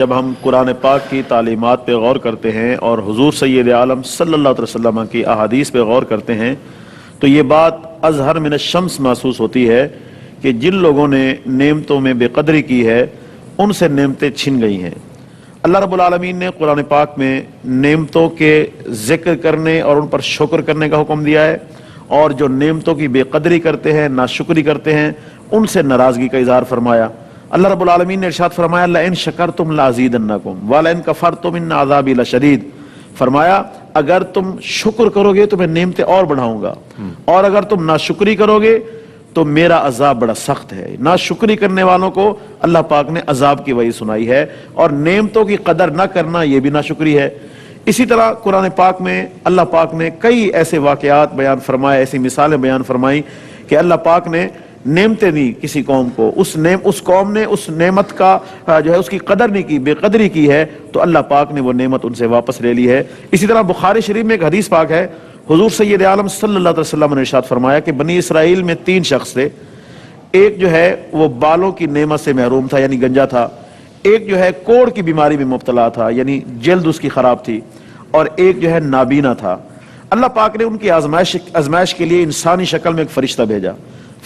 جب ہم قرآن پاک کی تعلیمات پہ غور کرتے ہیں اور حضور سید عالم صلی اللہ علیہ وسلم کی احادیث پہ غور کرتے ہیں تو یہ بات ازہر من الشمس محسوس ہوتی ہے کہ جن لوگوں نے نعمتوں میں بے قدری کی ہے ان سے نعمتیں چھن گئی ہیں۔ اللہ رب العالمین نے قرآن پاک میں نعمتوں کے ذکر کرنے اور ان پر شکر کرنے کا حکم دیا ہے، اور جو نعمتوں کی بے قدری کرتے ہیں، ناشکری کرتے ہیں، ان سے ناراضگی کا اظہار فرمایا۔ اللہ رب العالمین نے ارشاد فرمایا لَإِن شَكَرْتُمْ لَأَزِيدَنَّكُمْ وَلَإِن كَفَرْتُمْ إِنَّ عَذَابِي لَشَدِيدٌ۔ فرمایا اگر تم شکر کرو گے تو میں نعمتیں اور بڑھاؤں گا، اور اگر تم ناشکری کرو گے تو میرا عذاب بڑا سخت ہے۔ ناشکری کرنے والوں کو اللہ پاک نے عذاب کی وعید سنائی ہے، اور نعمتوں کی قدر نہ کرنا یہ بھی ناشکری ہے۔ اسی طرح قرآن پاک میں اللہ پاک نے کئی ایسے واقعات بیان فرمائے، ایسی مثالیں بیان فرمائیں کہ اللہ پاک نے نعمتیں دی کسی قوم کو، اس قوم نے اس نعمت کا جو ہے اس کی قدر نہیں کی، بے قدری کی ہے، تو اللہ پاک نے وہ نعمت ان سے واپس لے لی ہے۔ اسی طرح بخاری شریف میں ایک حدیث پاک ہے، حضور سید عالم صلی اللہ علیہ وسلم نے ارشاد فرمایا کہ بنی اسرائیل میں 3 شخص تھے۔ ایک جو ہے وہ بالوں کی نعمت سے محروم تھا، یعنی گنجا تھا۔ ایک جو ہے کوڑ کی بیماری میں مبتلا تھا، یعنی جلد اس کی خراب تھی، اور ایک جو ہے نابینا تھا۔ اللہ پاک نے ان کی آزمائش کے لیے انسانی شکل میں ایک فرشتہ بھیجا۔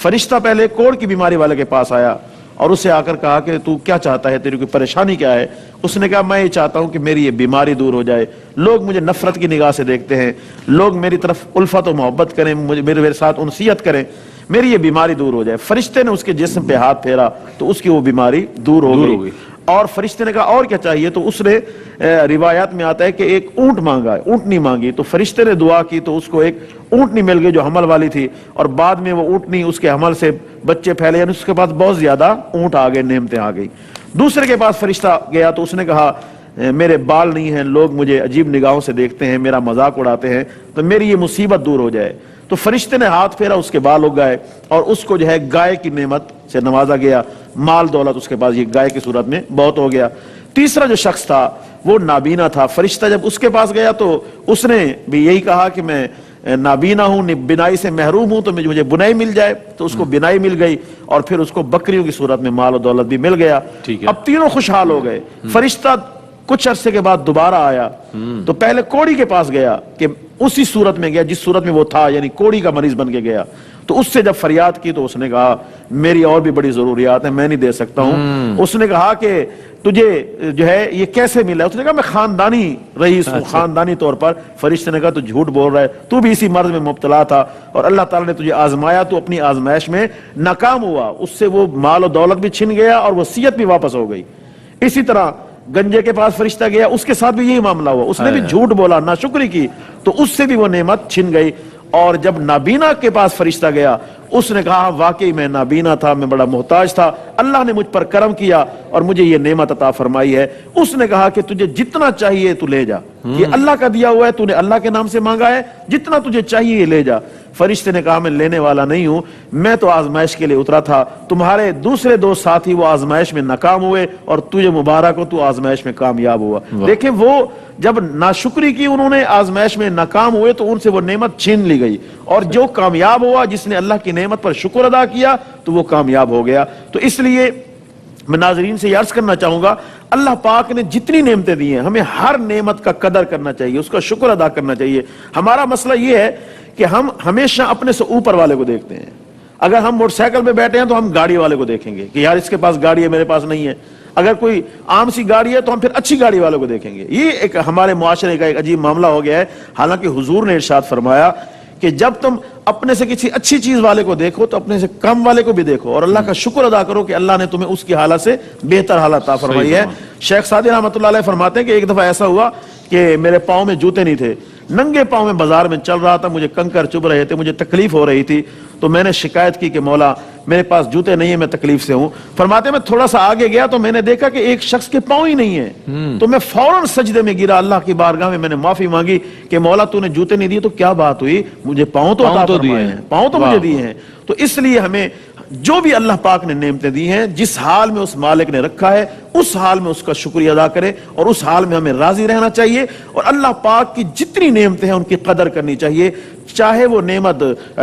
فرشتہ پہلے کوڑ کی بیماری والے کے پاس آیا اور اسے آ کر کہا کہ تو کیا چاہتا ہے، تیری کوئی پریشانی کیا ہے؟ اس نے کہا میں یہ چاہتا ہوں کہ میری یہ بیماری دور ہو جائے، لوگ مجھے نفرت کی نگاہ سے دیکھتے ہیں، لوگ میری طرف الفت و محبت کریں، میرے ساتھ انسیت کریں، میری یہ بیماری دور ہو جائے۔ فرشتے نے اس کے جسم پہ ہاتھ پھیرا تو اس کی وہ بیماری دور ہو گئی۔ اور فرشتے نے کہا اور کیا چاہیے؟ تو اس نے روایات میں آتا ہے کہ ایک اونٹ مانگا، اونٹنی مانگی، تو فرشتے نے دعا کی تو اس کو ایک اونٹنی مل گئی جو حمل والی تھی، اور بعد میں وہ اونٹنی اس کے حمل سے بچے پھیلے، یعنی اس کے پاس بہت زیادہ اونٹ آ گئے، نعمتیں آ گئی۔ دوسرے کے پاس فرشتہ گیا تو اس نے کہا میرے بال نہیں ہیں، لوگ مجھے عجیب نگاہوں سے دیکھتے ہیں، میرا مذاق اڑاتے ہیں، تو میری یہ مصیبت دور ہو جائے۔ تو فرشتے نے ہاتھ پھیرا، اس کے بال اگ گئے، اور اس کو جو ہے گائے کی نعمت سے نوازا گیا، مال دولت اس کے پاس یہ گائے کی صورت میں بہت ہو گیا۔ تیسرا جو شخص تھا وہ نابینا تھا۔ فرشتہ جب اس کے پاس گیا تو اس نے بھی یہی کہا کہ میں نابینا ہوں، بینائی سے محروم ہوں، تو مجھے بنائی مل جائے، تو اس کو بینائی مل گئی، اور پھر اس کو بکریوں کی صورت میں مال و دولت بھی مل گیا۔ اب تینوں خوشحال ہو گئے۔ فرشتہ کچھ عرصے کے بعد دوبارہ آیا تو پہلے کوڑی کے پاس گیا کہ اسی صورت میں گیا جس صورت میں وہ تھا، یعنی کوڑی کا مریض بن کے گیا، تو اس سے جب فریاد کی تو اس نے کہا میری اور بھی بڑی ضروریات ہیں، میں نہیں دے سکتا ہوں۔ اس نے کہا کہ تجھے جو ہے یہ کیسے ملا؟ اس نے کہا میں خاندانی رئیس ہوں، خاندانی طور پر۔ فرشتے نے کہا تو جھوٹ بول رہا ہے، تو بھی اسی مرض میں مبتلا تھا اور اللہ تعالیٰ نے تجھے آزمایا، تو اپنی آزمائش میں ناکام ہوا، اس سے وہ مال و دولت بھی چھن گیا اور وصیت بھی واپس ہو گئی۔ اسی طرح گنجے کے پاس فرشتہ گیا، اس کے ساتھ بھی یہی معاملہ ہوا، اس نے بھی جھوٹ بولا، ناشکری کی، تو اس سے بھی وہ نعمت چھن گئی۔ اور جب نابینا کے پاس فرشتہ گیا، اس نے کہا واقعی میں نابینا تھا، میں بڑا محتاج تھا، اللہ نے مجھ پر کرم کیا اور مجھے یہ نعمت عطا فرمائی ہے۔ اس نے کہا کہ تجھے جتنا چاہیے تو لے جا، یہ اللہ کا دیا ہوا ہے، تو نے اللہ کے نام سے مانگا ہے، جتنا تجھے چاہیے یہ لے جا۔ فرشتے نے کہا میں لینے والا نہیں ہوں، میں تو آزمائش کے لیے اترا تھا، تمہارے دوسرے 2 ساتھی وہ آزمائش میں ناکام ہوئے، اور تجھے مبارک ہو، تو آزمائش میں کامیاب ہوا۔ دیکھیں وہ جب ناشکری کی انہوں نے، آزمائش میں ناکام ہوئے تو ان سے وہ نعمت چھین لی گئی، اور جو کامیاب ہوا، جس نے اللہ کی نعمت پر شکر ادا کیا، تو وہ کامیاب ہو گیا۔ تو اس لیے میں ناظرین سے یہ عرض کرنا چاہوں گا، اللہ پاک نے جتنی نعمتیں دی ہیں ہمیں ہر نعمت کا قدر کرنا چاہیے، اس کا شکر ادا کرنا چاہیے۔ ہمارا مسئلہ یہ ہے کہ ہم ہمیشہ اپنے سے اوپر والے کو دیکھتے ہیں۔ اگر ہم موٹر سائیکل پہ بیٹھے ہیں تو ہم گاڑی والے کو دیکھیں گے کہ یار اس کے پاس گاڑی ہے، میرے پاس نہیں ہے۔ اگر کوئی عام سی گاڑی ہے تو ہم پھر اچھی گاڑی والوں کو دیکھیں گے۔ یہ ایک ہمارے معاشرے کا ایک عجیب معاملہ ہو گیا ہے۔ حالانکہ حضور نے ارشاد فرمایا کہ جب تم اپنے سے کسی اچھی چیز والے کو دیکھو تو اپنے سے کم والے کو بھی دیکھو، اور اللہ کا شکر ادا کرو کہ اللہ نے تمہیں اس کی حالت سے بہتر حالت عطا فرمائی ہے۔ شیخ سعدی رحمۃ اللہ علیہ فرماتے ہیں کہ ایک دفعہ ایسا ہوا کہ میرے پاؤں میں جوتے نہیں تھے، ننگے پاؤں میں بازار میں چل رہا تھا، مجھے کنکر چبھ رہے تھے، مجھے تکلیف ہو رہی تھی، تو میں نے شکایت کی کہ مولا میرے پاس جوتے نہیں ہیں، میں تکلیف سے ہوں۔ فرماتے ہیں میں تھوڑا سا آگے گیا تو میں نے دیکھا کہ ایک شخص کے پاؤں ہی نہیں ہیں، تو میں فوراً سجدے میں گرا، اللہ کی بارگاہ میں نے معافی مانگی کہ مولا تو نے جوتے نہیں دیے تو کیا بات ہوئی، مجھے پاؤں تو عطا فرمائے ہیں، پاؤں تو مجھے دیے ہیں۔ تو اس لیے ہمیں جو بھی اللہ پاک نے نعمتیں دی ہیں، جس حال میں اس مالک نے رکھا ہے اس حال میں اس کا شکریہ ادا کرے، اور اس حال میں ہمیں راضی رہنا چاہیے، اور اللہ پاک کی جتنی نعمتیں ہیں ان کی قدر کرنی چاہیے۔ چاہے وہ نعمت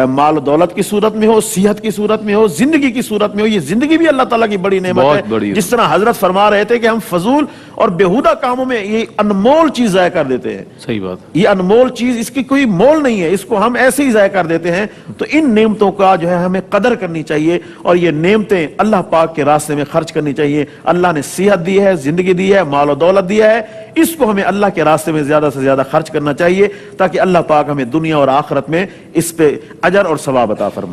مال و دولت کی صورت میں ہو، صحت کی صورت میں ہو، زندگی کی صورت میں ہو. یہ زندگی بھی اللہ تعالیٰ کی بڑی نعمت ہے. جس طرح حضرت فرما رہے تھے کہ ہم فضول اور بیہودہ کاموں میں یہ انمول چیز ضائع کر دیتے ہیں. صحیح بات. یہ انمول چیز، اس کی کوئی مول نہیں ہے، اس کو ہم ایسے ہی ضائع کر دیتے ہیں. تو ان نعمتوں کا جو ہے ہمیں قدر کرنی چاہیے، اور یہ نعمتیں اللہ پاک کے راستے میں خرچ کرنی چاہیے. اللہ نے صحت دی ہے، زندگی دی ہے، مال و دولت دیا ہے، اس کو ہمیں اللہ کے راستے میں زیادہ سے زیادہ خرچ کرنا چاہیے، تاکہ اللہ پاک ہمیں دنیا اور آخرت میں اس پہ اجر اور ثواب عطا فرمائے.